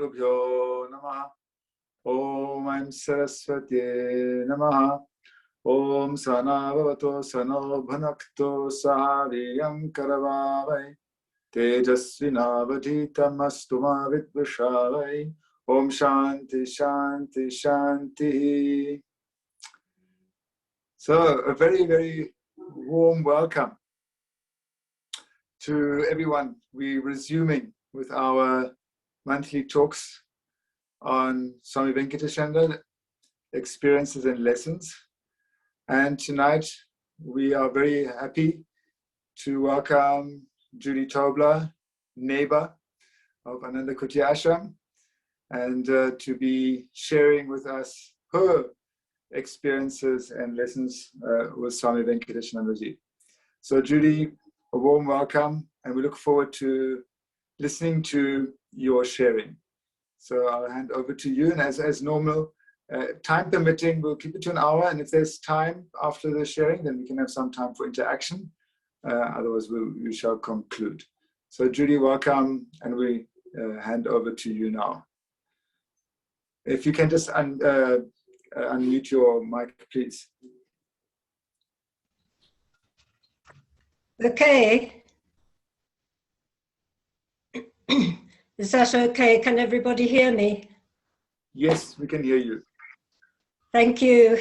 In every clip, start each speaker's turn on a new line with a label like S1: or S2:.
S1: Gurubhyo Namaha. Om Aim Saraswati Namaha. Om Sana Bhavato Sano Bhanakto Sahavyam Karavavai. Tejasvinavadhitamastu ma vidvishavai. Om Shanti Shanti Shanti. So a very, very warm welcome to everyone. We're resuming with our monthly talks on Swami Venkatesananda, experiences and lessons. And tonight we are very happy to welcome Judy Tobler, neighbor of Ananda Kuti Ashram, and to be sharing with us her experiences and lessons with Swami Venkatesananda. So Judy, a warm welcome, and we look forward to listening to your sharing. So I'll hand over to you, and as normal, time permitting, we'll keep it to an hour, and if there's time after the sharing, then we can have some time for interaction. Otherwise, we shall conclude. So Judy, welcome, and we hand over to you now. If you can just unmute your mic, please.
S2: Okay. Is that okay? Can everybody hear me?
S1: Yes, we can hear you.
S2: Thank you.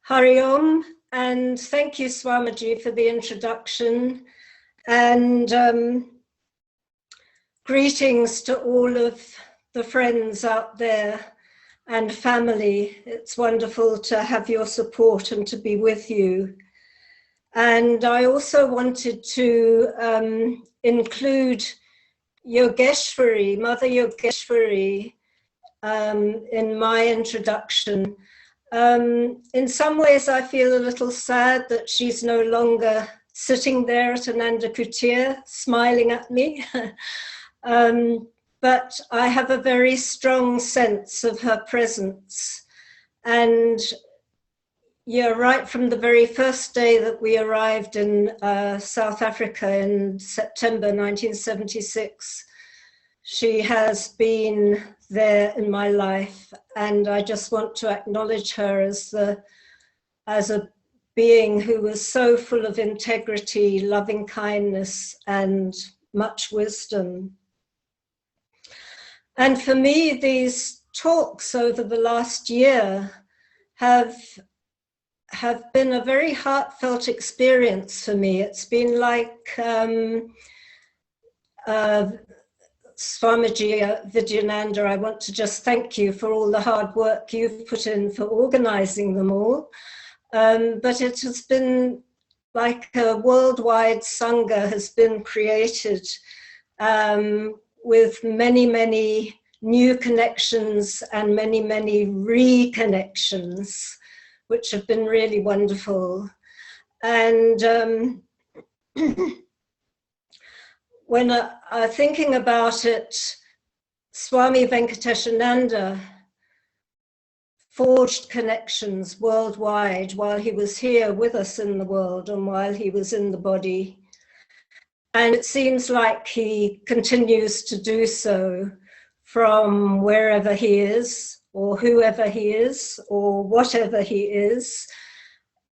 S2: Hari Om, and thank you, Swamiji, for the introduction. And greetings to all of the friends out there and family. It's wonderful to have your support and to be with you. And I also wanted to include Yogeshwari, Mother Yogeshwari, in my introduction. In some ways, I feel a little sad that she's no longer sitting there at Ananda Kutir, smiling at me. But I have a very strong sense of her presence. And yeah, right from the very first day that we arrived in South Africa in September 1976, she has been there in my life. And I just want to acknowledge her as a being who was so full of integrity, loving kindness, and much wisdom. And for me, these talks over the last year have been a very heartfelt experience for me. It's been like Swamiji Vijayananda, I want to just thank you for all the hard work you've put in for organizing them all. But it has been like a worldwide Sangha has been created with many, many new connections and many, many reconnections, which have been really wonderful. And when thinking about it, Swami Venkatesananda forged connections worldwide while he was here with us in the world and while he was in the body. And it seems like he continues to do so from wherever he is, or whoever he is, or whatever he is.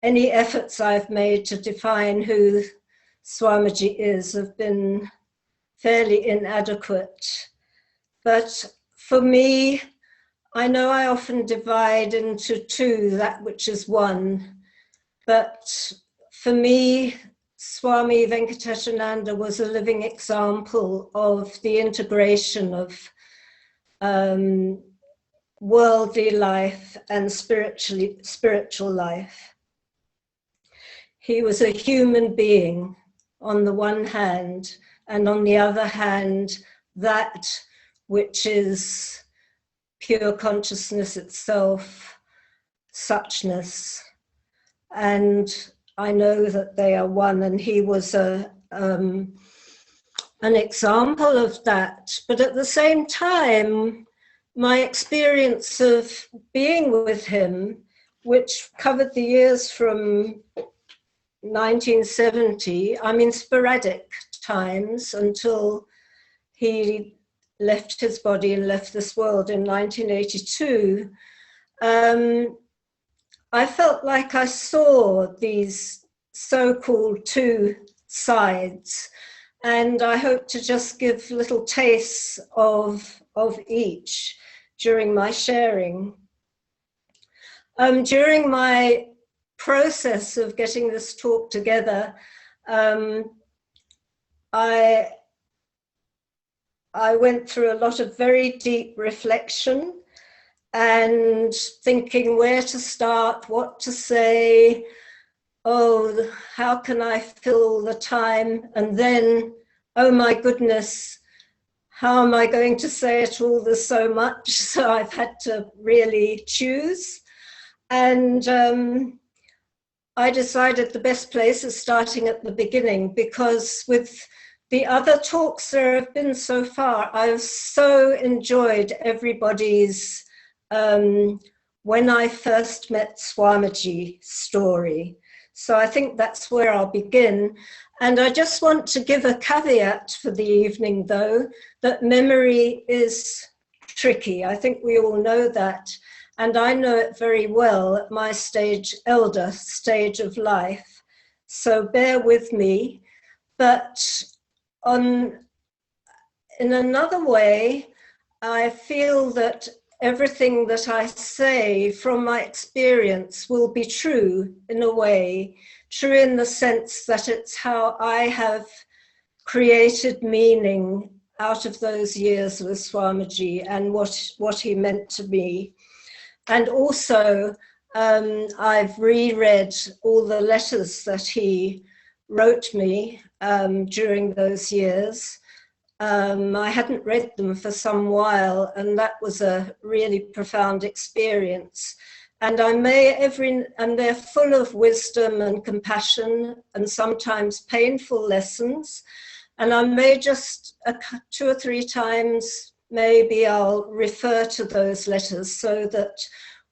S2: Any efforts I've made to define who Swamiji is have been fairly inadequate. But for me, I know I often divide into two, that which is one. But for me, Swami Venkatesananda was a living example of the integration of worldly life and spiritual life. He was a human being on the one hand, and on the other hand, that which is pure consciousness itself, suchness. And I know that they are one, and he was an example of that. But at the same time, my experience of being with him, which covered the years from 1970, I mean sporadic times until he left his body and left this world in 1982, I felt like I saw these so-called two sides, and I hope to just give little tastes of each during my sharing. During my process of getting this talk together, I went through a lot of very deep reflection and thinking where to start, what to say, oh, how can I fill the time? And then, oh my goodness, how am I going to say it all? There's so much. So I've had to really choose. And I decided the best place is starting at the beginning, because with the other talks there have been so far, I've so enjoyed everybody's when I first met Swamiji story. So I think that's where I'll begin. And I just want to give a caveat for the evening, though, that memory is tricky. I think we all know that. And I know it very well at my stage, elder stage of life. So bear with me. But in another way, I feel that everything that I say from my experience will be true in a way, true in the sense that it's how I have created meaning out of those years with Swamiji and what he meant to me. And also, I've reread all the letters that he wrote me during those years. I hadn't read them for some while, and that was a really profound experience. And and they're full of wisdom and compassion and sometimes painful lessons. And I may just 2 or 3 times, maybe I'll refer to those letters so that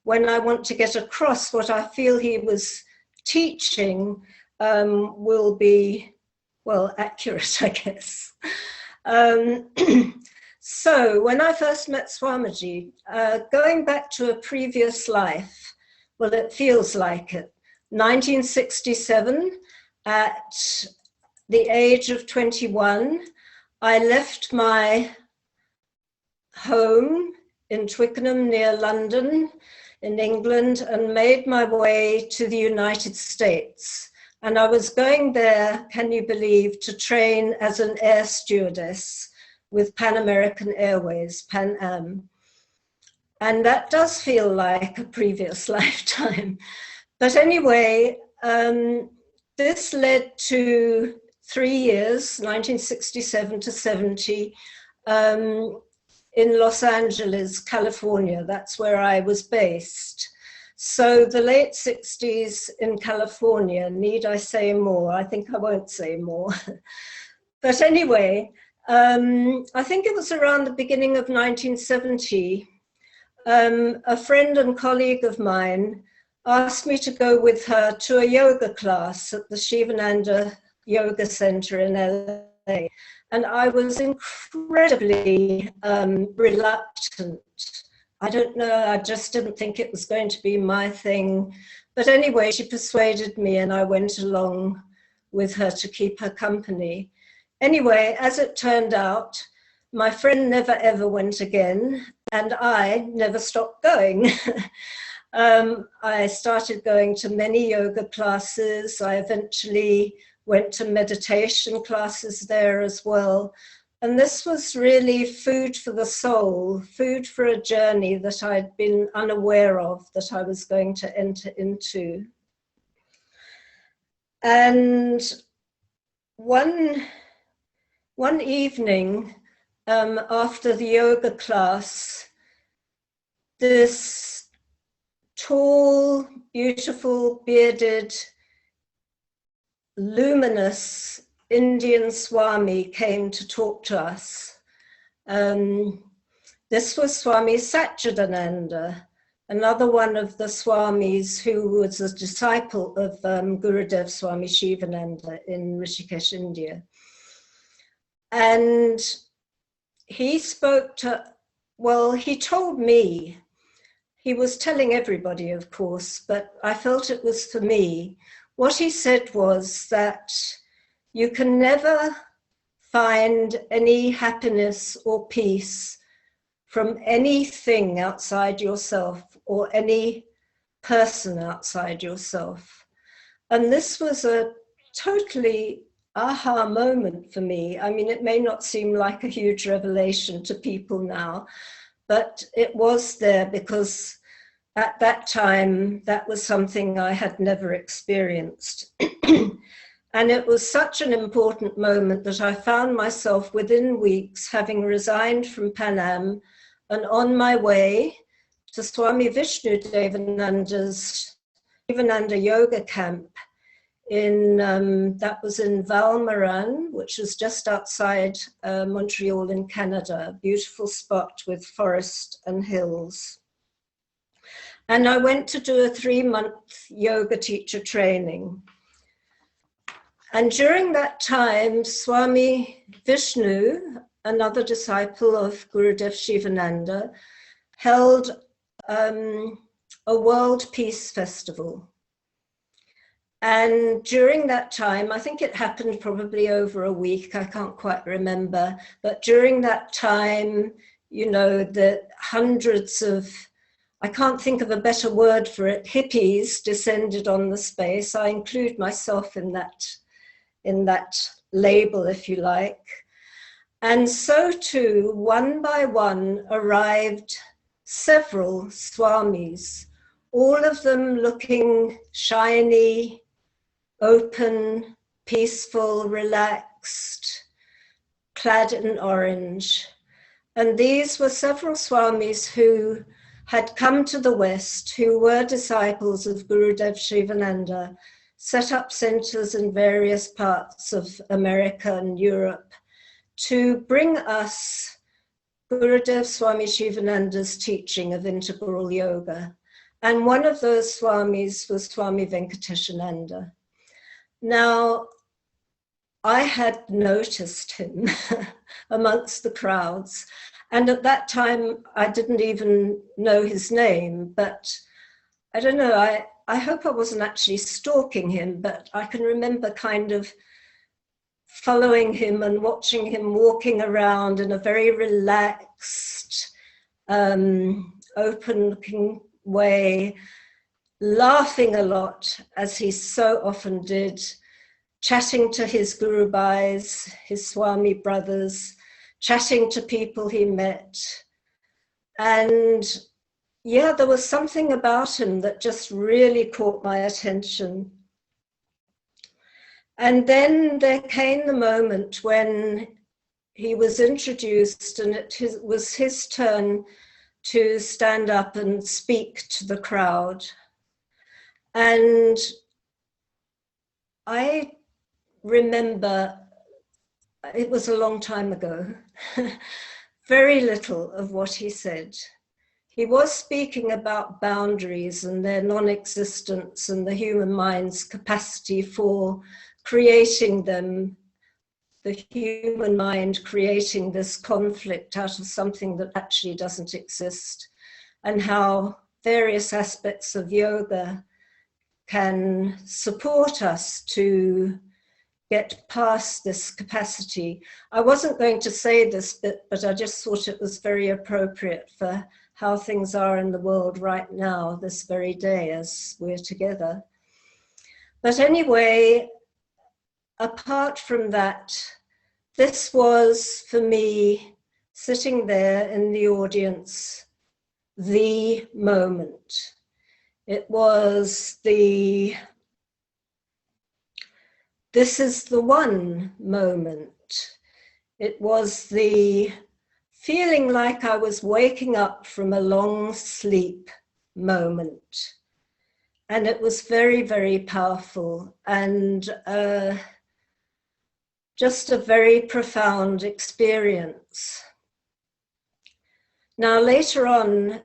S2: when I want to get across what I feel he was teaching will be, well, accurate, I guess. So when I first met Swamiji, going back to a previous life, well, it feels like it. 1967, at the age of 21, I left my home in Twickenham near London in England and made my way to the United States. And I was going there, can you believe, to train as an air stewardess with Pan American Airways, Pan Am. And that does feel like a previous lifetime. But anyway, this led to 3 years, 1967 to 70, in Los Angeles, California. That's where I was based. So the late 60s in California, need I say more? I think I won't say more. But anyway, I think it was around the beginning of 1970, a friend and colleague of mine asked me to go with her to a yoga class at the Shivananda Yoga Center in LA. And I was incredibly reluctant. I don't know, I just didn't think it was going to be my thing. But anyway, she persuaded me and I went along with her to keep her company. Anyway, as it turned out, my friend never ever went again and I never stopped going. I started going to many yoga classes. I eventually went to meditation classes there as well. And this was really food for the soul, food for a journey that I'd been unaware of that I was going to enter into. And one evening after the yoga class, this tall, beautiful, bearded, luminous Indian Swami came to talk to us. This was Swami Satchadananda, another one of the Swamis who was a disciple of Gurudev Swami Shivananda in Rishikesh, India. And he spoke to, well, he told me, he was telling everybody, of course, but I felt it was for me. What he said was that you can never find any happiness or peace from anything outside yourself or any person outside yourself. And this was a totally aha moment for me. I mean, it may not seem like a huge revelation to people now, but it was there because at that time, that was something I had never experienced. And it was such an important moment that I found myself within weeks having resigned from Pan Am and on my way to Swami Devananda's Shivananda Yoga Camp that was in Valmorin, which was just outside Montreal in Canada, a beautiful spot with forest and hills. And I went to do a 3-month yoga teacher training. And during that time, Swami Vishnu, another disciple of Gurudev Shivananda, held a World Peace Festival. And during that time, I think it happened probably over a week, I can't quite remember, but during that time, you know, the hundreds of, I can't think of a better word for it, hippies descended on the space. I include myself in that label, if you like. And so too, one by one, arrived several swamis, all of them looking shiny, open, peaceful, relaxed, clad in orange. And these were several swamis who had come to the West, who were disciples of Gurudev Shivananda, set up centers in various parts of America and Europe to bring us Gurudev Swami Shivananda's teaching of integral yoga. And one of those swamis was Swami Venkatesananda. Now, I had noticed him amongst the crowds. And at that time, I didn't even know his name, but I don't know, I hope I wasn't actually stalking him, but I can remember kind of following him and watching him walking around in a very relaxed, open-looking way, laughing a lot, as he so often did, chatting to his Gurubhais, his Swami brothers, chatting to people he met. And yeah, there was something about him that just really caught my attention. And then there came the moment when he was introduced and it was his turn to stand up and speak to the crowd. And I remember, it was a long time ago, very little of what he said. He was speaking about boundaries and their non-existence and the human mind's capacity for creating them, the human mind creating this conflict out of something that actually doesn't exist, and how various aspects of yoga can support us to get past this capacity. I wasn't going to say this bit, but I just thought it was very appropriate for how things are in the world right now, this very day as we're together. But anyway, apart from that, this was for me, sitting there in the audience, the moment. It was this is the one moment. It was the feeling like I was waking up from a long sleep moment. And it was very, very powerful and just a very profound experience. Now, later on,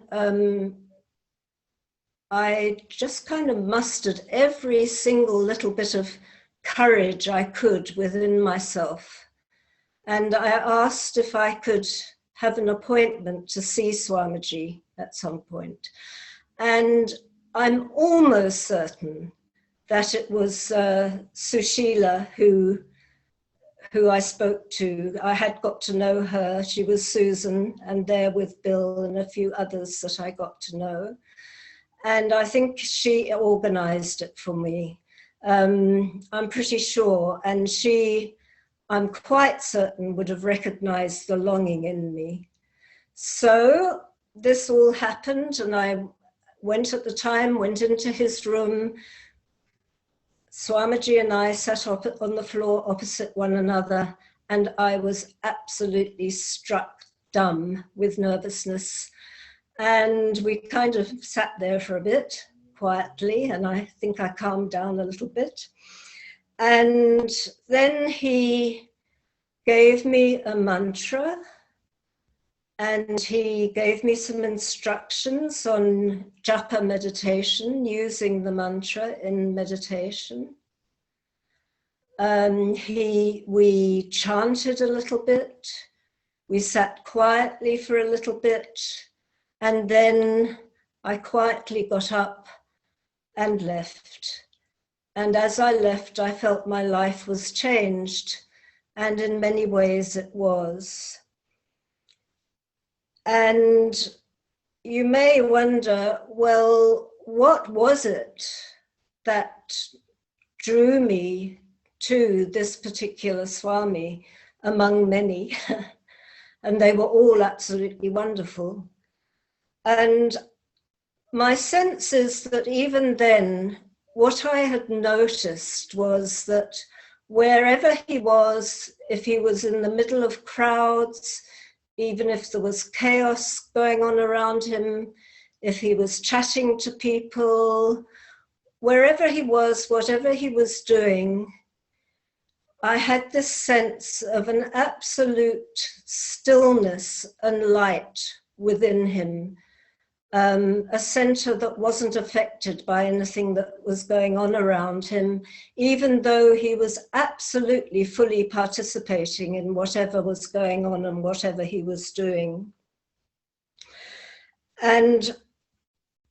S2: I just kind of mustered every single little bit of courage I could within myself. And I asked if I could have an appointment to see Swamiji at some point. And I'm almost certain that it was Sushila who I spoke to. I had got to know her. She was Susan, and there with Bill and a few others that I got to know. And I think she organized it for me. I'm pretty sure. And she, I'm quite certain, would have recognized the longing in me. So this all happened, and I went into his room. Swamiji and I sat up on the floor opposite one another, and I was absolutely struck dumb with nervousness. And we kind of sat there for a bit quietly, and I think I calmed down a little bit. And then he gave me a mantra, and he gave me some instructions on japa meditation, using the mantra in meditation. We chanted a little bit. We sat quietly for a little bit. And then I quietly got up and left. And as I left, I felt my life was changed. And in many ways it was. And you may wonder, well, what was it that drew me to this particular Swami among many? And they were all absolutely wonderful. And my sense is that even then, what I had noticed was that wherever he was, if he was in the middle of crowds, even if there was chaos going on around him, if he was chatting to people, wherever he was, whatever he was doing, I had this sense of an absolute stillness and light within him, a center that wasn't affected by anything that was going on around him, even though he was absolutely fully participating in whatever was going on and whatever he was doing. And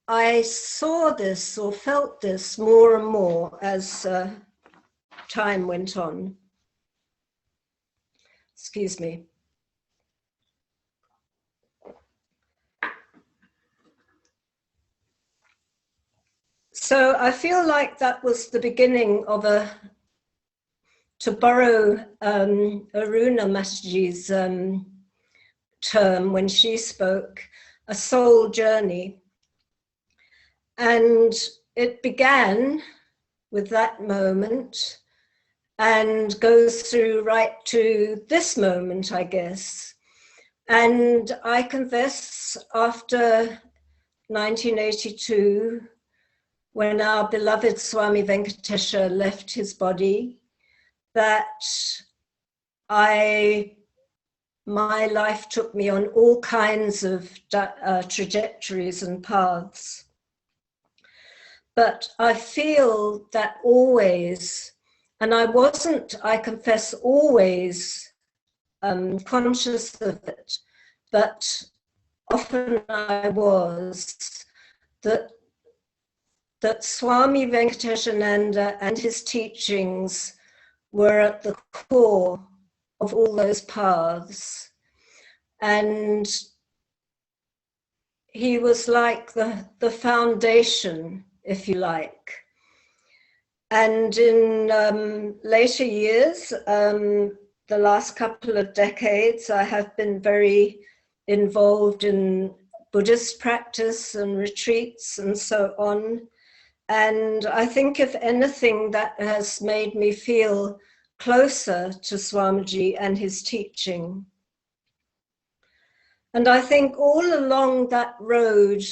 S2: I saw this or felt this more and more as time went on. Excuse me. So I feel like that was the beginning of to borrow Aruna Mataji's term when she spoke, a soul journey. And it began with that moment and goes through right to this moment, I guess. And I confess, after 1982, when our beloved Swami Venkatesha left his body, that my life took me on all kinds of trajectories and paths. But I feel that always, and I confess, always conscious of it, but often I was, that Swami Venkatesananda and his teachings were at the core of all those paths. And he was like the foundation, if you like. And in later years, the last couple of decades, I have been very involved in Buddhist practice and retreats and so on. And I think, if anything, that has made me feel closer to Swamiji and his teaching. And I think all along that road,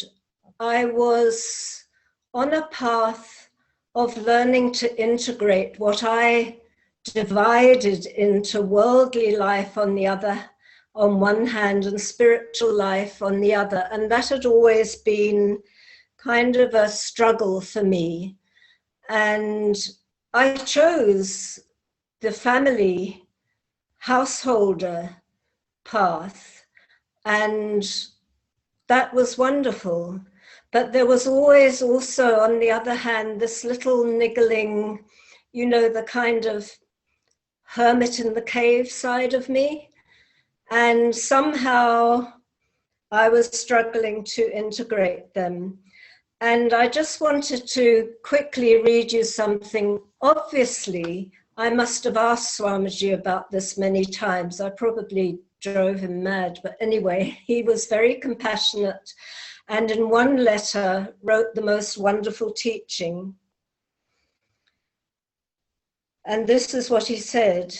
S2: I was on a path of learning to integrate what I divided into worldly life on one hand, and spiritual life on the other. And that had always been kind of a struggle for me. And I chose the family householder path. And that was wonderful. But there was always also, on the other hand, this little niggling, you know, the kind of hermit in the cave side of me. And somehow I was struggling to integrate them. And I just wanted to quickly read you something. Obviously, I must have asked Swamiji about this many times. I probably drove him mad, but anyway, he was very compassionate, and in one letter wrote the most wonderful teaching. And this is what he said: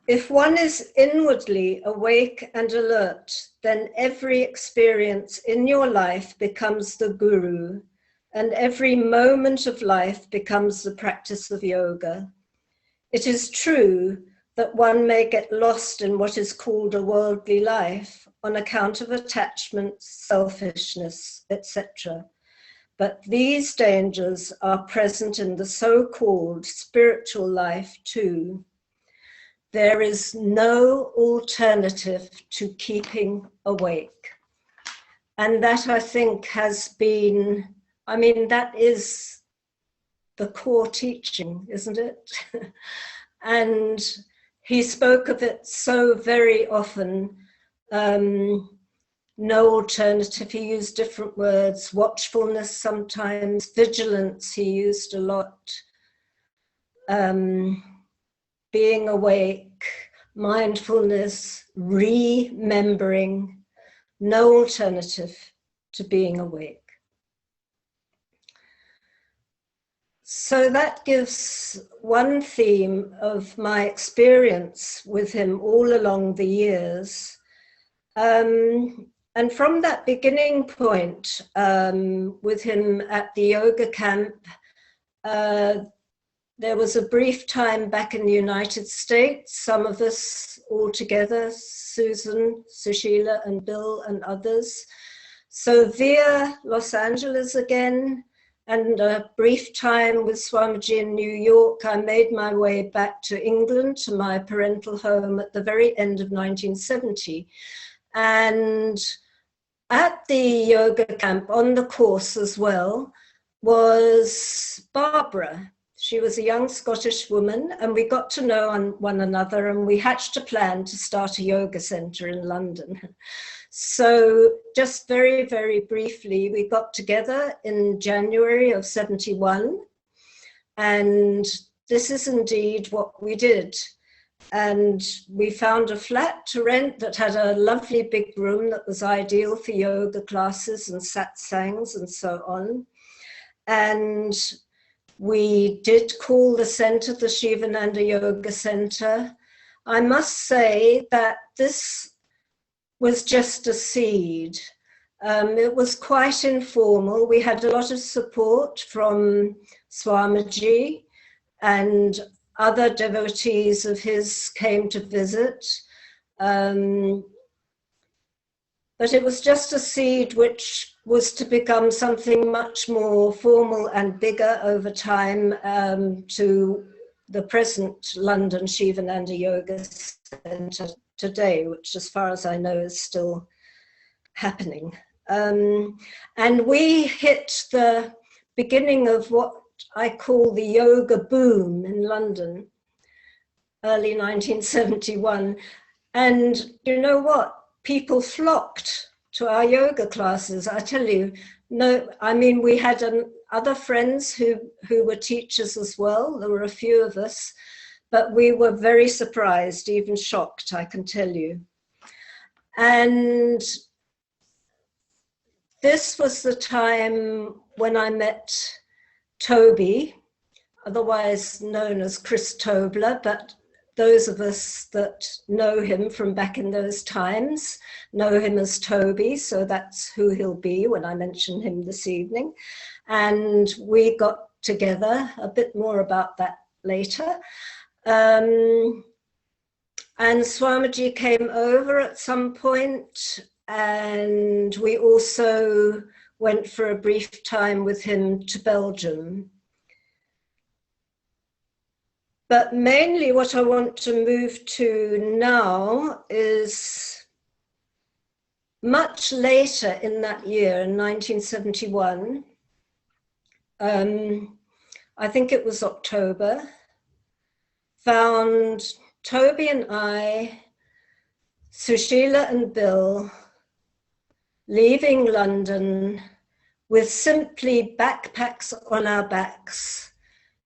S2: if one is inwardly awake and alert, then every experience in your life becomes the guru, and every moment of life becomes the practice of yoga. It is true that one may get lost in what is called a worldly life on account of attachment, selfishness, etc. But these dangers are present in the so-called spiritual life too. There is no alternative to keeping awake. And that, I think, has been, I mean, that is the core teaching, isn't it? And he spoke of it so very often. No alternative, he used different words, watchfulness sometimes, vigilance he used a lot, being awake, mindfulness, remembering, no alternative to being awake. So that gives one theme of my experience with him all along the years. And from that beginning point, with him at the yoga camp, there was a brief time back in the United States, some of us all together, Susan, Sushila, and Bill, and others. So via Los Angeles again, and a brief time with Swamiji in New York, I made my way back to England, to my parental home at the very end of 1970. And at the yoga camp, on the course as well, was Barbara. She was a young Scottish woman, and we got to know one another, and we hatched a plan to start a yoga center in London. So just very, very briefly, we got together in January of 71, and this is indeed what we did. And we found a flat to rent that had a lovely big room that was ideal for yoga classes and satsangs and so on. And we did call the center the Shivananda Yoga Center. I must say that this was just a seed. It was quite informal. We had a lot of support from Swamiji, and other devotees of his came to visit. But it was just a seed which was to become something much more formal and bigger over time, to the present London Shivananda Yoga Center today, which as far as I know is still happening. And we hit the beginning of what I call the yoga boom in London, early 1971. And you know what? People flocked to our yoga classes. I tell you, no, I mean, we had other friends who were teachers as well. There were a few of us, but we were very surprised, even shocked, I can tell you. And this was the time when I met Toby, otherwise known as Chris Tobler, but those of us that know him from back in those times know him as Toby, so that's who he'll be when I mention him this evening. And we got together, a bit more about that later. And Swamiji came over at some point, and we also went for a brief time with him to Belgium. But mainly what I want to move to now is much later in that year, in 1971, I think it was October, found Toby and I, Sushila and Bill, leaving London with simply backpacks on our backs,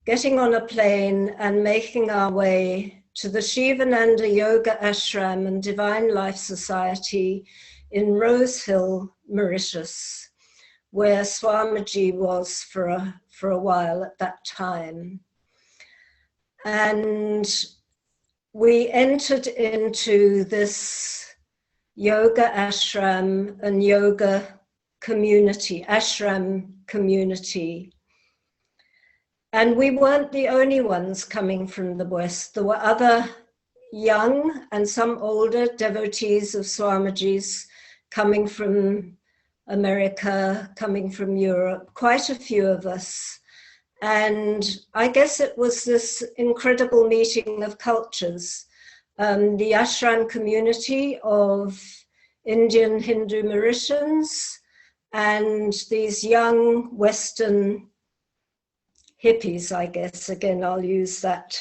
S2: getting on a plane and making our way to the Shivananda Yoga Ashram and Divine Life Society in Rose Hill, Mauritius, where Swamiji was for a while at that time. And we entered into this yoga ashram and yoga community, ashram community. And we weren't the only ones coming from the West. There were other young and some older devotees of Swamiji's coming from America, coming from Europe, quite a few of us. And I guess it was this incredible meeting of cultures. The ashram community of Indian Hindu Mauritians and these young Western hippies, I guess, again, I'll use that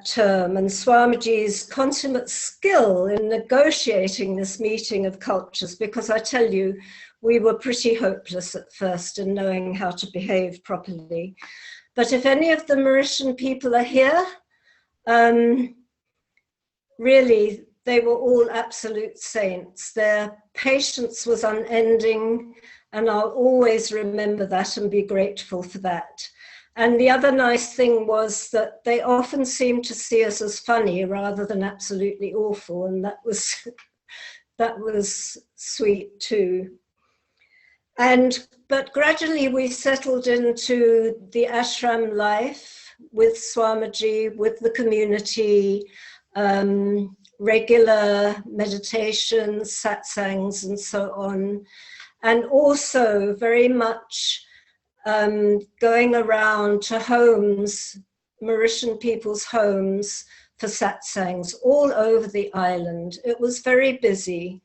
S2: term, and Swamiji's consummate skill in negotiating this meeting of cultures, because I tell you, we were pretty hopeless at first in knowing how to behave properly. But if any of the Mauritian people are here, really, they were all absolute saints. Their patience was unending, and I'll always remember that and be grateful for that. And the other nice thing was that they often seemed to see us as funny rather than absolutely awful, and that was sweet too. But gradually we settled into the ashram life with Swamiji, with the community, regular meditations, satsangs, and so on, and also very much going around to homes, Mauritian people's homes, for satsangs all over the island. It was very busy,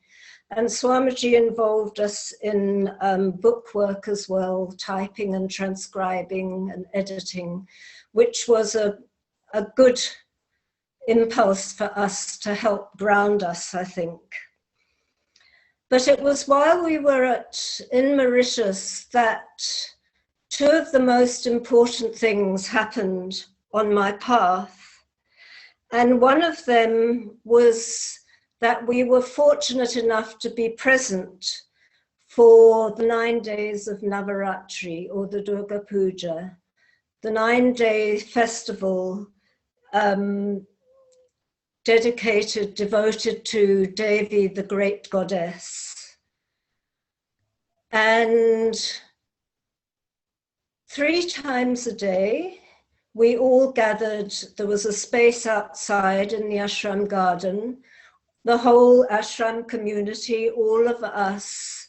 S2: and Swamiji involved us in book work as well, typing and transcribing and editing, which was a good impulse for us to help ground us, I think. But it was while we were in Mauritius that two of the most important things happened on my path. And one of them was that we were fortunate enough to be present for the 9 days of Navaratri, or the Durga Puja, the 9-day festival devoted to Devi, the great goddess. And 3 times a day, we all gathered. There was a space outside in the ashram garden, the whole ashram community, all of us,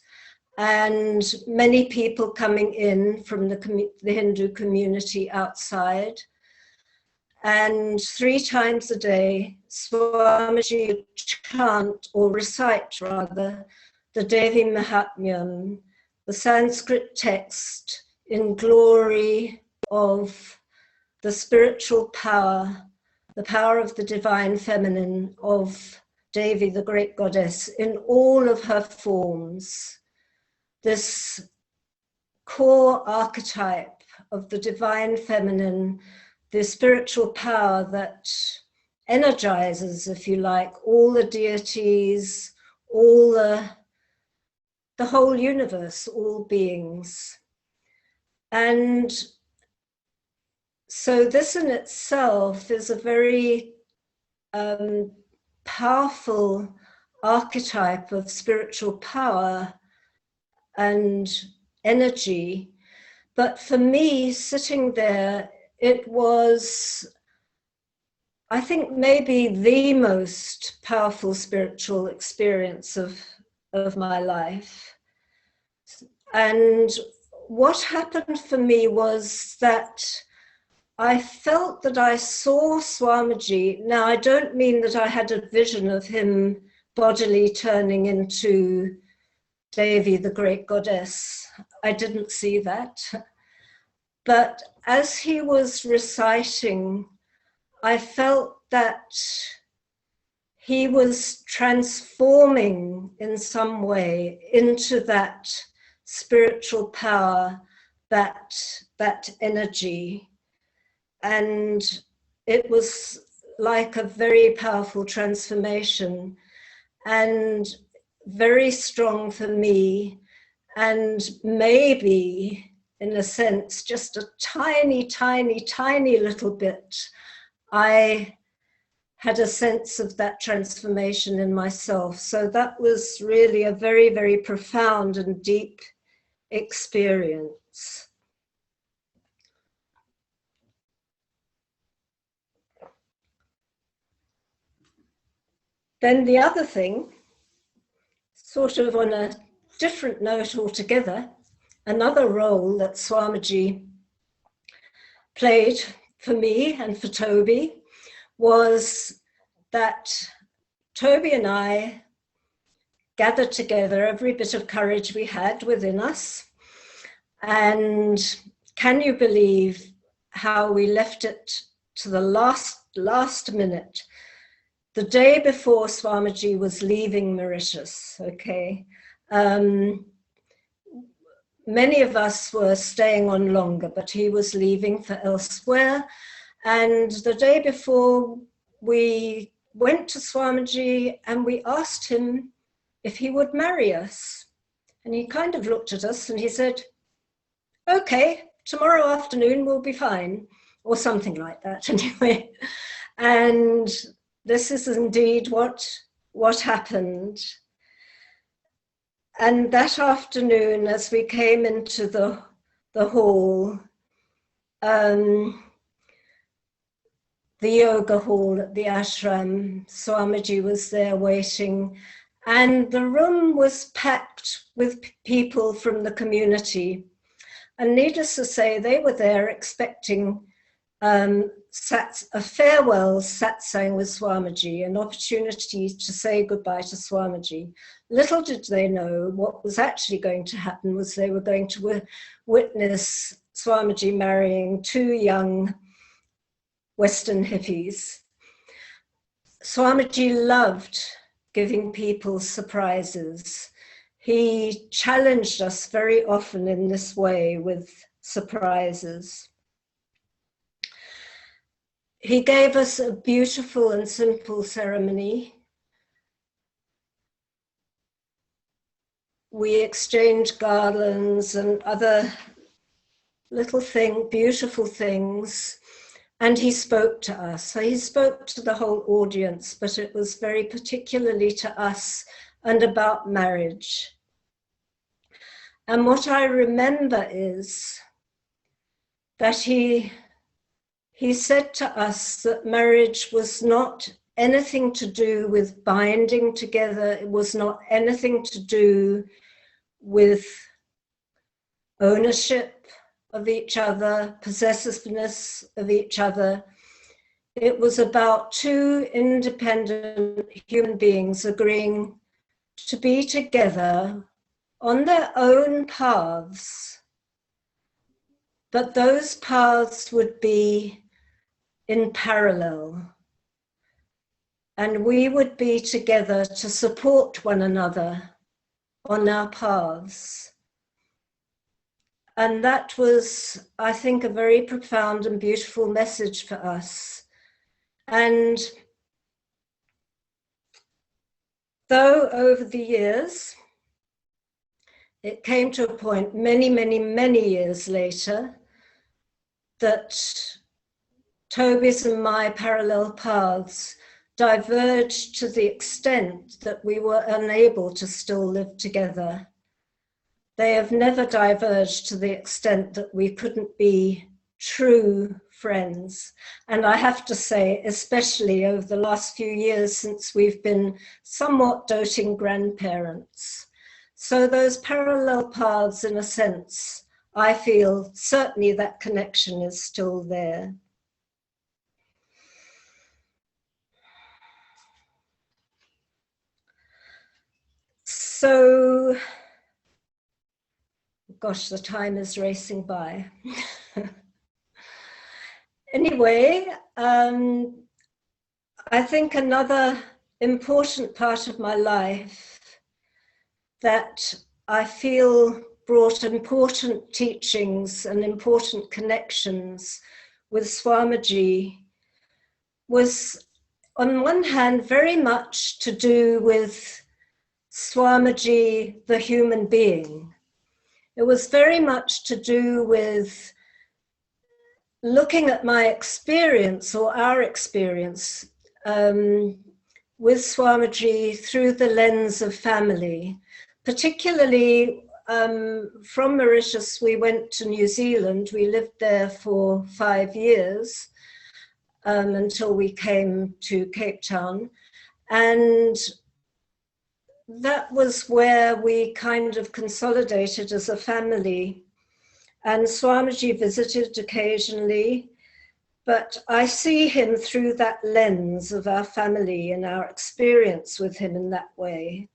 S2: and many people coming in from the Hindu community outside. And 3 times a day, Swamiji would chant, or recite rather, the Devi Mahatmyam, the Sanskrit text in glory of the spiritual power, the power of the divine feminine, of Devi, the great goddess, in all of her forms. This core archetype of the divine feminine, the spiritual power that energizes, if you like, all the deities, all the whole universe, all beings. And so this in itself is a very powerful archetype of spiritual power and energy. But for me, sitting there, it was, I think, maybe the most powerful spiritual experience of my life. And what happened for me was that I felt that I saw Swamiji. Now, I don't mean that I had a vision of him bodily turning into Devi, the great goddess. I didn't see that. But as he was reciting, I felt that he was transforming in some way into that spiritual power, that energy. And it was like a very powerful transformation and very strong for me. And maybe, in a sense, just a tiny, tiny, tiny little bit, I had a sense of that transformation in myself. So that was really a very, very profound and deep experience. Then the other thing, sort of on a different note altogether, another role that Swamiji played for me and for Toby was that Toby and I gathered together every bit of courage we had within us. And can you believe how we left it to the last minute, the day before Swamiji was leaving Mauritius, okay? Many of us were staying on longer, but he was leaving for elsewhere. And the day before, we went to Swamiji and we asked him if he would marry us. And he kind of looked at us and he said, okay, tomorrow afternoon will be fine, or something like that anyway. And this is indeed what happened. And that afternoon, as we came into the hall, the yoga hall at the ashram, Swamiji was there waiting, and the room was packed with people from the community. And needless to say, they were there expecting a farewell satsang with Swamiji, an opportunity to say goodbye to Swamiji. Little did they know what was actually going to happen was they were going to witness Swamiji marrying two young Western hippies. Swamiji loved giving people surprises. He challenged us very often in this way with surprises. He gave us a beautiful and simple ceremony. We exchanged garlands and other little beautiful things. And he spoke to us. So he spoke to the whole audience, but it was very particularly to us and about marriage. And what I remember is that he said to us that marriage was not anything to do with binding together. It was not anything to do with ownership of each other, possessiveness of each other. It was about two independent human beings agreeing to be together on their own paths, but those paths would be in parallel, and we would be together to support one another on our paths. And that was, I think, a very profound and beautiful message for us. And though over the years, it came to a point many, many, many years later that Toby's and my parallel paths diverged to the extent that we were unable to still live together. They have never diverged to the extent that we couldn't be true friends. And I have to say, especially over the last few years since we've been somewhat doting grandparents. So those parallel paths, in a sense, I feel certainly that connection is still there. So, gosh, the time is racing by. Anyway, I think another important part of my life that I feel brought important teachings and important connections with Swamiji was, on one hand, very much to do with Swamiji, the human being. It was very much to do with looking at my experience, or our experience, with Swamiji through the lens of family. Particularly from Mauritius, we went to New Zealand. We lived there for 5 years until we came to Cape Town. And that was where we kind of consolidated as a family. And Swamiji visited occasionally, but I see him through that lens of our family and our experience with him in that way.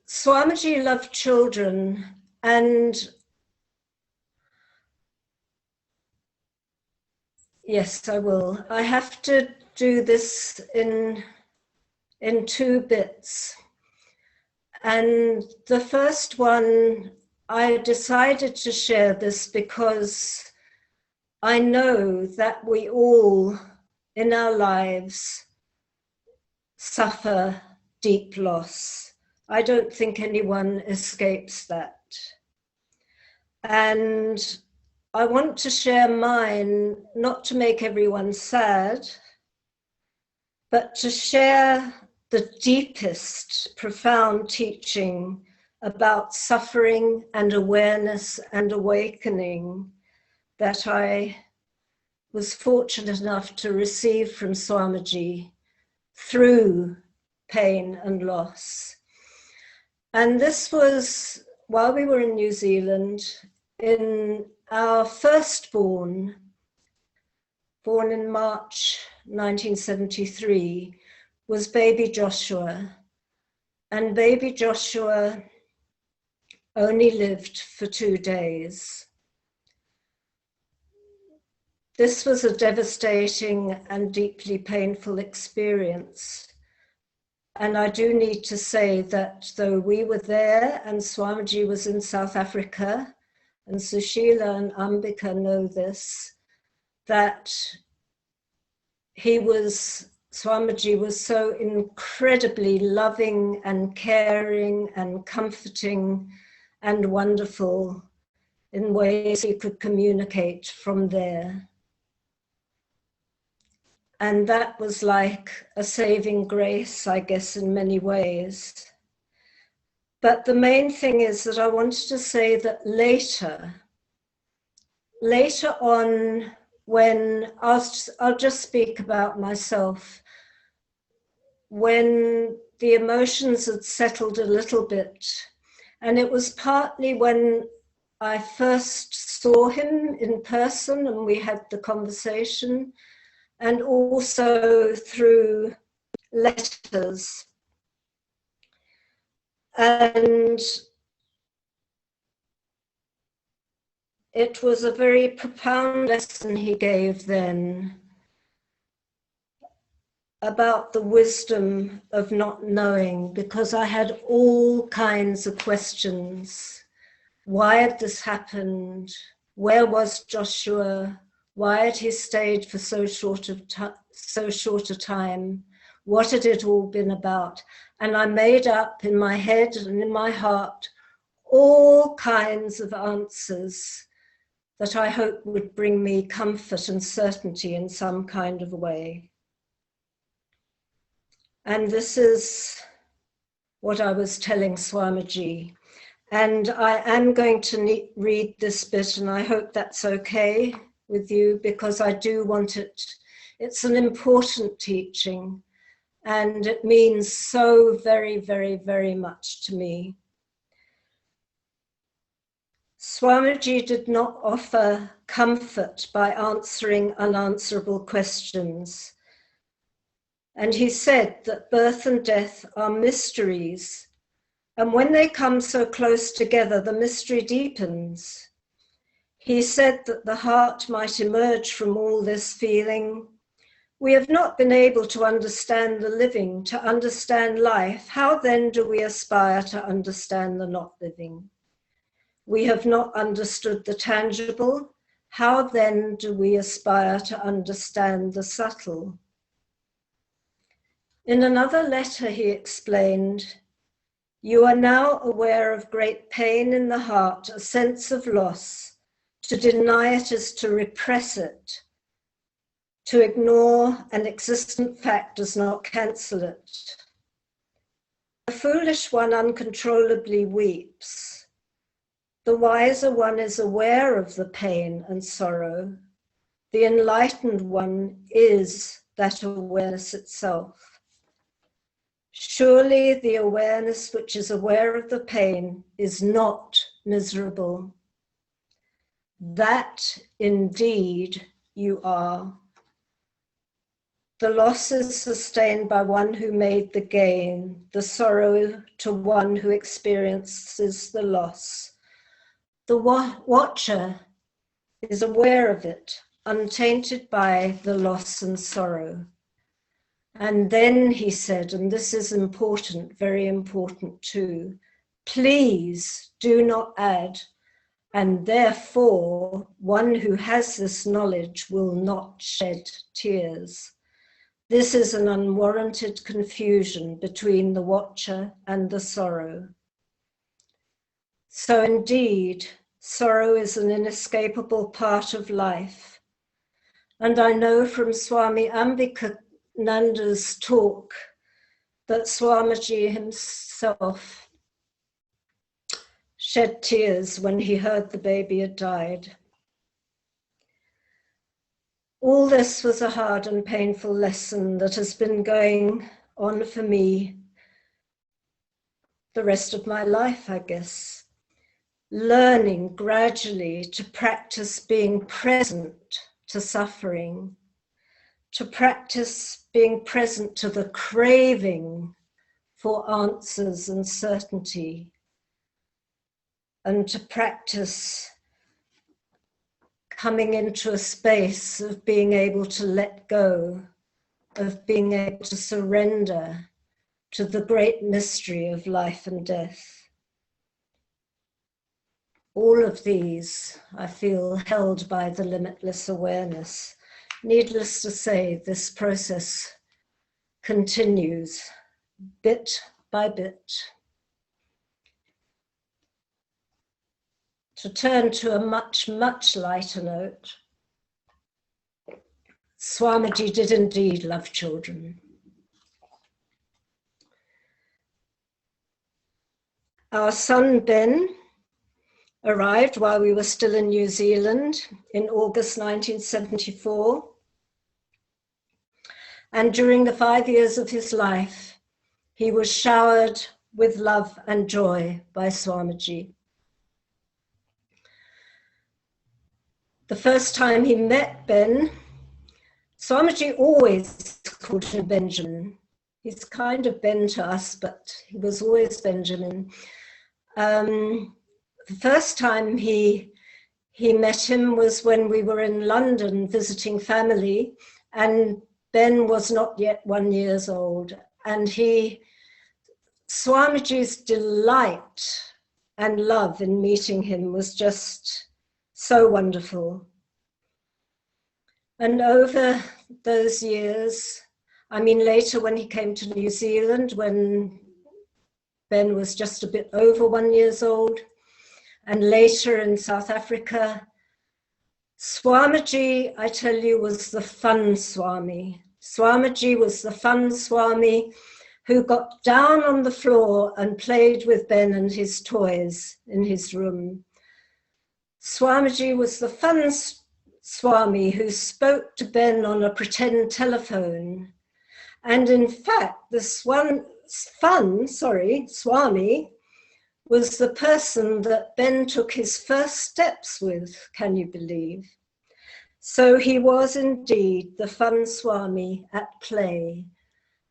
S2: Swamiji loved children, and yes, I will. I have to do this in 2 bits. And the first one, I decided to share this because I know that we all in our lives suffer deep loss. I don't think anyone escapes that. And I want to share mine, not to make everyone sad, but to share the deepest, profound teaching about suffering and awareness and awakening that I was fortunate enough to receive from Swamiji through pain and loss. And this was while we were in New Zealand, in our firstborn, born in March 1973, was baby Joshua. And baby Joshua only lived for 2 days. This was a devastating and deeply painful experience. And I do need to say that though we were there and Swamiji was in South Africa, and Sushila and Ambika know this, that Swamiji was so incredibly loving and caring and comforting and wonderful in ways he could communicate from there. And that was like a saving grace, I guess, in many ways. But the main thing is that I wanted to say that later on, when I'll just speak about myself, when the emotions had settled a little bit, and it was partly when I first saw him in person and we had the conversation, and also through letters. And it was a very profound lesson he gave then about the wisdom of not knowing, because I had all kinds of questions. Why had this happened? Where was Joshua? Why had he stayed for so short a time? What had it all been about? And I made up in my head and in my heart all kinds of answers that I hope would bring me comfort and certainty in some kind of a way. And this is what I was telling Swamiji. And I am going to read this bit, and I hope that's okay with you, because I do want it. It's an important teaching, and it means so very, very, very much to me. Swamiji did not offer comfort by answering unanswerable questions. And he said that birth and death are mysteries. And when they come so close together, the mystery deepens. He said that the heart might emerge from all this feeling. We have not been able to understand the living, to understand life. How then do we aspire to understand the not living? We have not understood the tangible. How then do we aspire to understand the subtle? In another letter, he explained, "You are now aware of great pain in the heart, a sense of loss. To deny it is to repress it. To ignore an existent fact does not cancel it. The foolish one uncontrollably weeps. The wiser one is aware of the pain and sorrow. The enlightened one is that awareness itself. Surely the awareness which is aware of the pain is not miserable. That indeed you are. The loss is sustained by one who made the gain, the sorrow to one who experiences the loss. The watcher is aware of it, untainted by the loss and sorrow. And then he said, and this is important, very important too, please do not add, and therefore one who has this knowledge will not shed tears. This is an unwarranted confusion between the watcher and the sorrow. So indeed, sorrow is an inescapable part of life. And I know from Swami Venkatesananda's talk that Swamiji himself shed tears when he heard the baby had died. All this was a hard and painful lesson that has been going on for me the rest of my life, I guess. Learning gradually to practice being present to suffering, to practice being present to the craving for answers and certainty, and to practice coming into a space of being able to let go, of being able to surrender to the great mystery of life and death. All of these, I feel, held by the limitless awareness. Needless to say, this process continues bit by bit. To turn to a much, much lighter note, Swamiji did indeed love children. Our son Ben arrived while we were still in New Zealand in August 1974. And during the 5 years of his life, he was showered with love and joy by Swamiji. The first time he met Ben, Swamiji always called him Benjamin. He's kind of Ben to us, but he was always Benjamin. The first time he met him was when we were in London visiting family, and Ben was not yet 1 year old. And Swamiji's delight and love in meeting him was just so wonderful. And over those years, I mean, later when he came to New Zealand, when Ben was just a bit over 1 year old, and later in South Africa, Swamiji, I tell you, was the fun Swami. Swamiji was the fun Swami who got down on the floor and played with Ben and his toys in his room. Swamiji was the fun Swami who spoke to Ben on a pretend telephone. And in fact, this Swami was the person that Ben took his first steps with, can you believe? So he was indeed the fun Swami at play,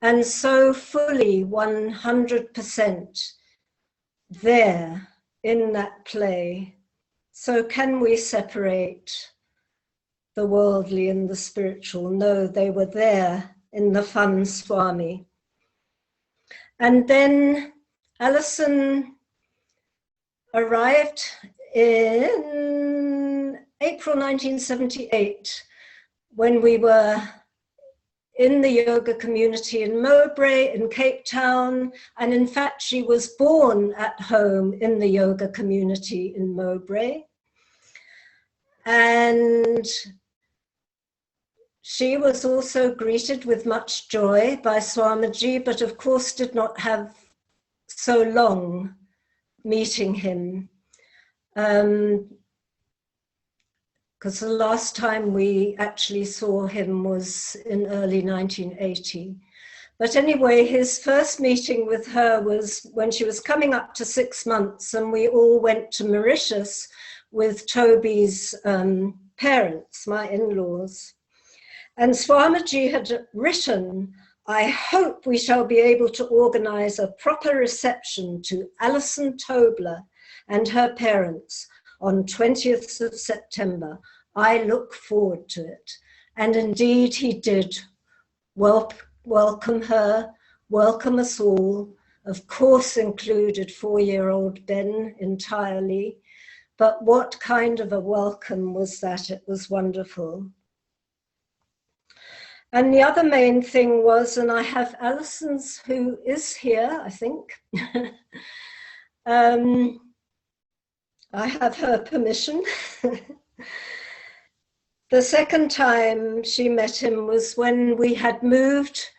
S2: and so fully 100% there in that play. So can we separate the worldly and the spiritual? No, they were there in the fun Swami. And then Alison arrived in April 1978 when we were in the yoga community in Mowbray in Cape Town. And in fact, she was born at home in the yoga community in Mowbray. And she was also greeted with much joy by Swamiji, but of course did not have so long meeting him. Because the last time we actually saw him was in early 1980. But anyway, his first meeting with her was when she was coming up to 6 months, and we all went to Mauritius with Toby's parents, my in-laws. And Swamiji had written, "I hope we shall be able to organize a proper reception to Alison Tobler and her parents on 20th of September. I look forward to it." And indeed he did. Welcome her, welcome us all, of course included 4-year-old Ben entirely. But what kind of a welcome was that? It was wonderful. And the other main thing was, and I have Alison's, who is here, I think. I have her permission. The second time she met him was when we had moved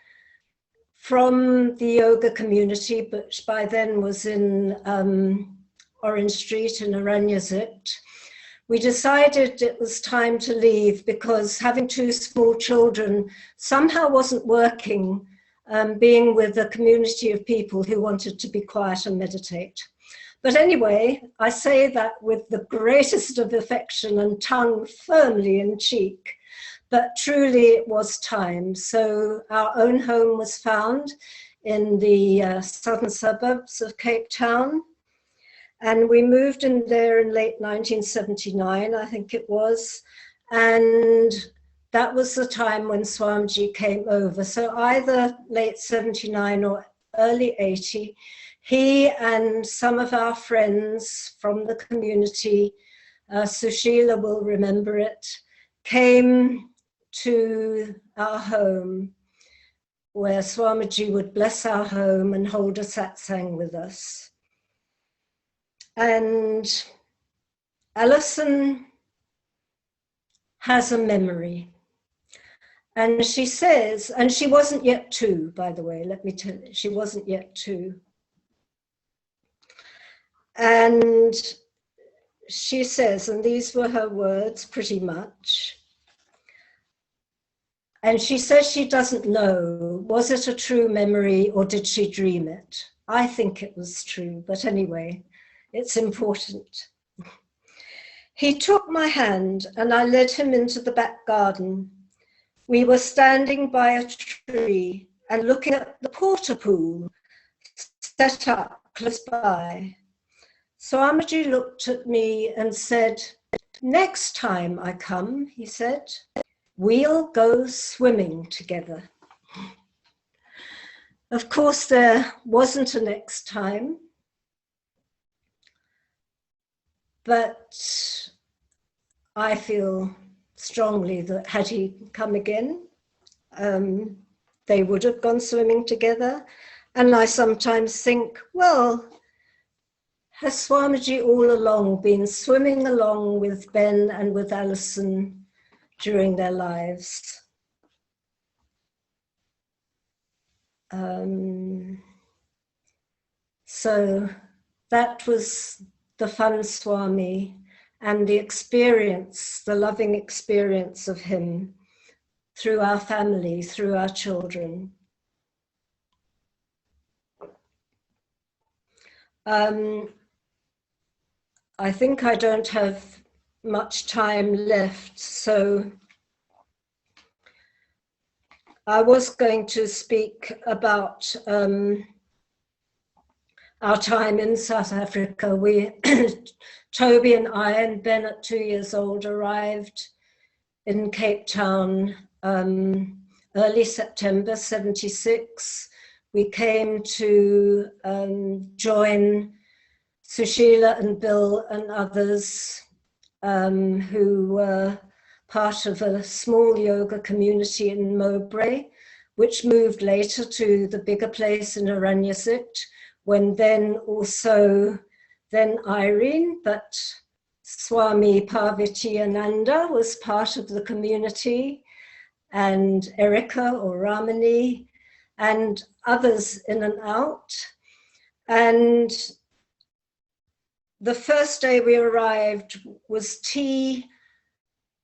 S2: from the yoga community, which by then was in Orange Street in Aranyasit. We decided it was time to leave because having 2 small children somehow wasn't working, being with a community of people who wanted to be quiet and meditate. But anyway, I say that with the greatest of affection and tongue firmly in cheek, but truly it was time. So our own home was found in the southern suburbs of Cape Town. And we moved in there in late 1979, I think it was. And that was the time when Swamiji came over. So either late 79 or early 80, he and some of our friends from the community, Sushila will remember it, came to our home where Swamiji would bless our home and hold a satsang with us. And Alison has a memory. And she says, and she wasn't yet 2, by the way, let me tell you, she wasn't yet 2. And she says, and these were her words pretty much, and she says she doesn't know, was it a true memory or did she dream it? I think it was true, but anyway, it's important. He took my hand and I led him into the back garden. We were standing by a tree and looking at the porta pool set up close by. Swamiji looked at me and said, "Next time I come," he said, "we'll go swimming together." Of course, there wasn't a next time, but I feel strongly that had he come again, they would have gone swimming together. And I sometimes think, well, has Swamiji all along been swimming along with Ben and with Alison during their lives? So that was the fun Swami and the experience, the loving experience of him through our family, through our children. I think I don't have much time left, so I was going to speak about our time in South Africa. Toby and I, and Ben at 2 years old, arrived in Cape Town early September 76. We came to join Sushila and Bill and others who were part of a small yoga community in Mowbray, which moved later to the bigger place in Aranyasit, when then Irene, but Swami Venkatesananda was part of the community, and Erica or Ramani, and others in and out. And the first day we arrived was tea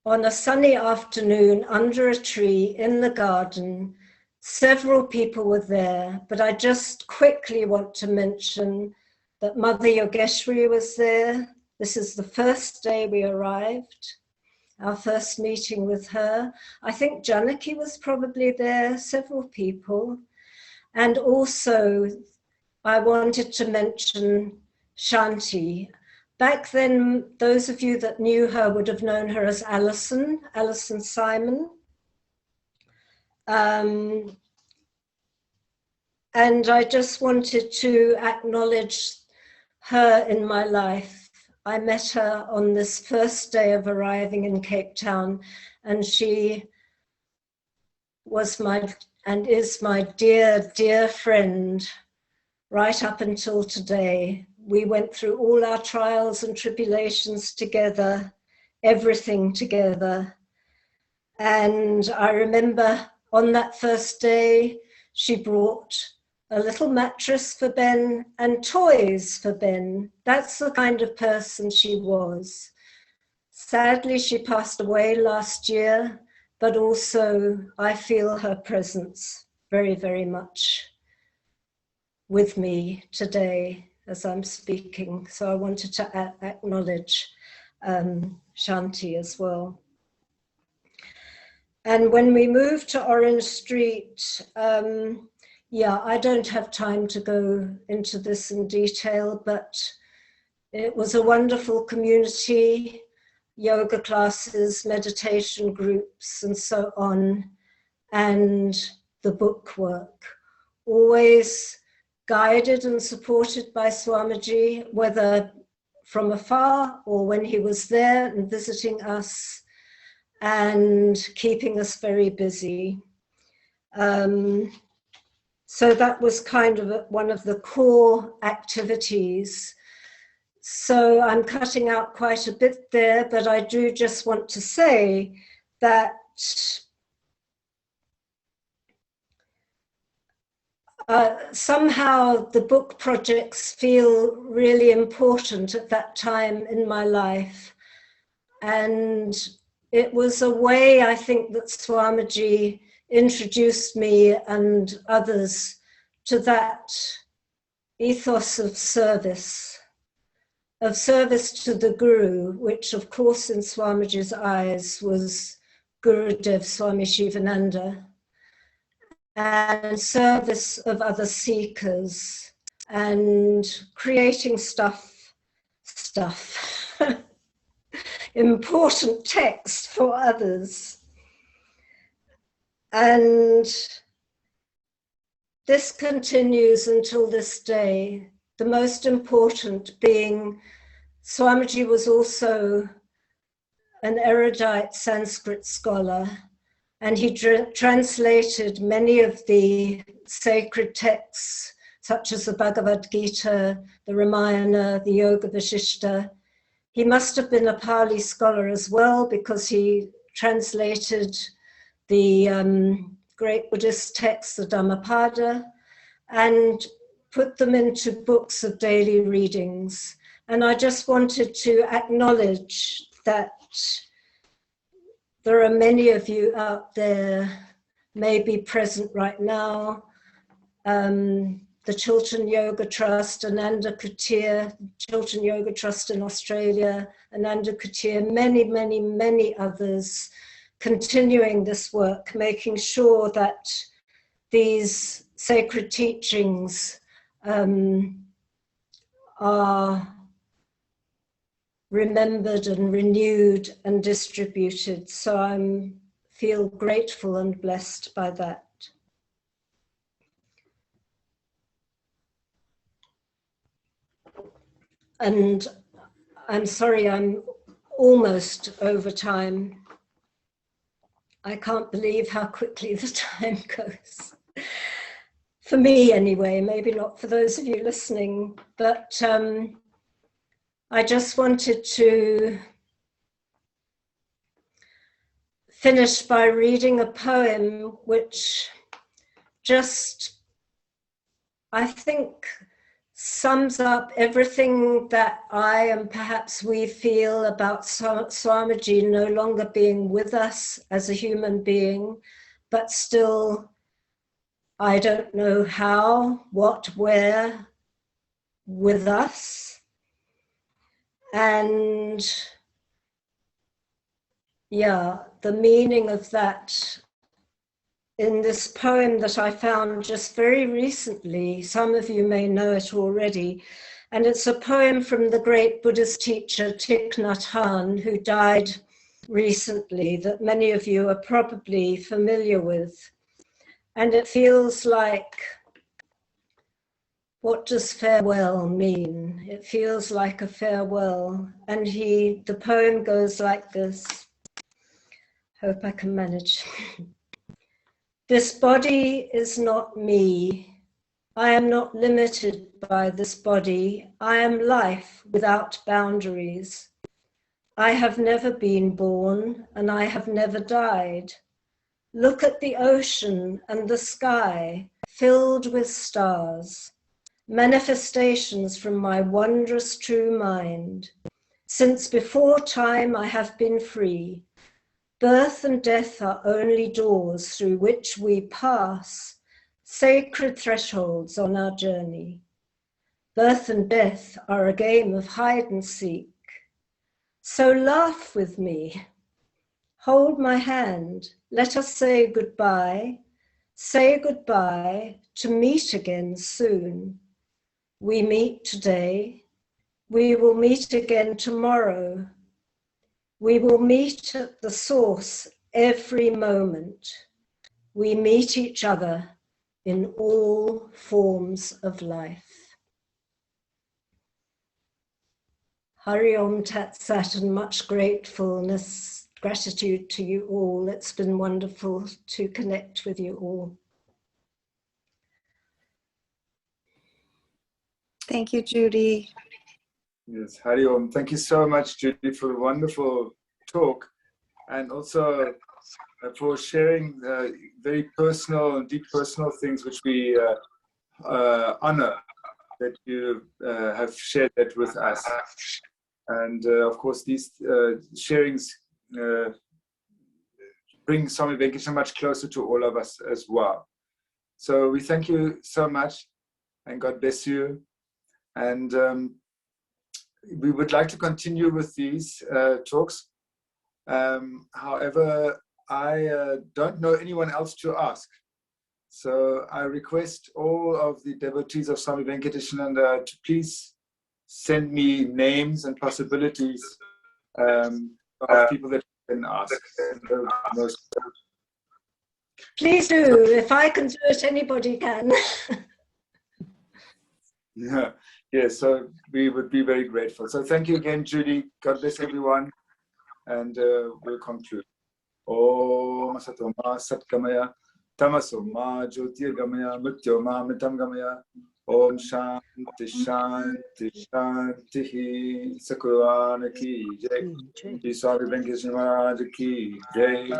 S2: on a sunny afternoon under a tree in the garden. Several people were there, but I just quickly want to mention that Mother Yogeshwari was there. This is the first day we arrived, our first meeting with her. I think Janaki was probably there, several people. And also, I wanted to mention Shanti. Back then, those of you that knew her would have known her as Alison Simon. And I just wanted to acknowledge her in my life. I met her on this first day of arriving in Cape Town, and she was and is my dear, dear friend right up until today. We went through all our trials and tribulations together, everything together. And I remember on that first day, she brought a little mattress for Ben and toys for Ben. That's the kind of person she was. Sadly, she passed away last year, but also I feel her presence very, very much with me today as I'm speaking. So I wanted to acknowledge Shanti as well. And when we moved to Orange Street, I don't have time to go into this in detail, but it was a wonderful community, yoga classes, meditation groups, and so on, and the book work, always guided and supported by Swamiji, whether from afar or when he was there and visiting us and keeping us very busy. So that was kind of one of the core activities. So I'm cutting out quite a bit there, but I do just want to say that somehow the book projects feel really important at that time in my life. And it was a way, I think, that Swamiji introduced me and others to that ethos of service to the Guru, which of course in Swamiji's eyes was Gurudev Swami Shivananda, and service of other seekers and creating stuff, important text for others. And this continues until this day, the most important being Swamiji was also an erudite Sanskrit scholar, and he translated many of the sacred texts, such as the Bhagavad Gita, the Ramayana, the Yoga Vashishta. He must have been a Pali scholar as well, because he translated the great Buddhist texts, the Dhammapada, and put them into books of daily readings. And I just wanted to acknowledge that there are many of you out there, maybe present right now, the Chiltern Yoga Trust, Ananda Kutir, Chiltern Yoga Trust in Australia, Ananda Kutir, many, many, many others continuing this work, making sure that these sacred teachings are remembered and renewed and distributed. So I feel grateful and blessed by that. And I'm sorry, I'm almost over time. I can't believe how quickly the time goes. For me anyway, maybe not for those of you listening, but I just wanted to finish by reading a poem which just, I think, sums up everything that I and perhaps we feel about Swamiji no longer being with us as a human being, but still, I don't know how, what, where, with us. And yeah, the meaning of that in this poem that I found just very recently. Some of you may know it already. And it's a poem from the great Buddhist teacher Thich Nhat Hanh, who died recently, that many of you are probably familiar with. And it feels like, what does farewell mean? It feels like a farewell. And the poem goes like this. Hope I can manage. This body is not me. I am not limited by this body. I am life without boundaries. I have never been born and I have never died. Look at the ocean and the sky filled with stars, manifestations from my wondrous true mind. Since before time I have been free. Birth and death are only doors through which we pass, sacred thresholds on our journey. Birth and death are a game of hide and seek. So laugh with me. Hold my hand. Let us say goodbye. Say goodbye to meet again soon. We meet today. We will meet again tomorrow. We will meet at the source every moment. We meet each other in all forms of life. Hari Om Tat Sat, and much gratitude to you all. It's been wonderful to connect with you all.
S3: Thank you, Judy.
S1: Yes, Hari Om. Thank you so much, Judy, for a wonderful talk, and also for sharing very personal and deep personal things which we honor that you have shared that with us. And of course, these sharings bring Swami Venkatesananda much closer to all of us as well. So we thank you so much, and God bless you. And we would like to continue with these talks. However, I don't know anyone else to ask. So I request all of the devotees of Swami Venkatesananda to please send me names and possibilities of people that you can ask.
S2: Please do. If I can do it, anybody can.
S1: Yeah, so we would be very grateful. So thank you again, Judy. God bless everyone. And we'll conclude. Om Satoma Satkamaya, Tamasoma Jyotirgamaya, Mrityoma Mitamgamaya, Om Shanti Shanti Shanti Sakurana Ki Jai, Swami Venkatesananda Ki Jai.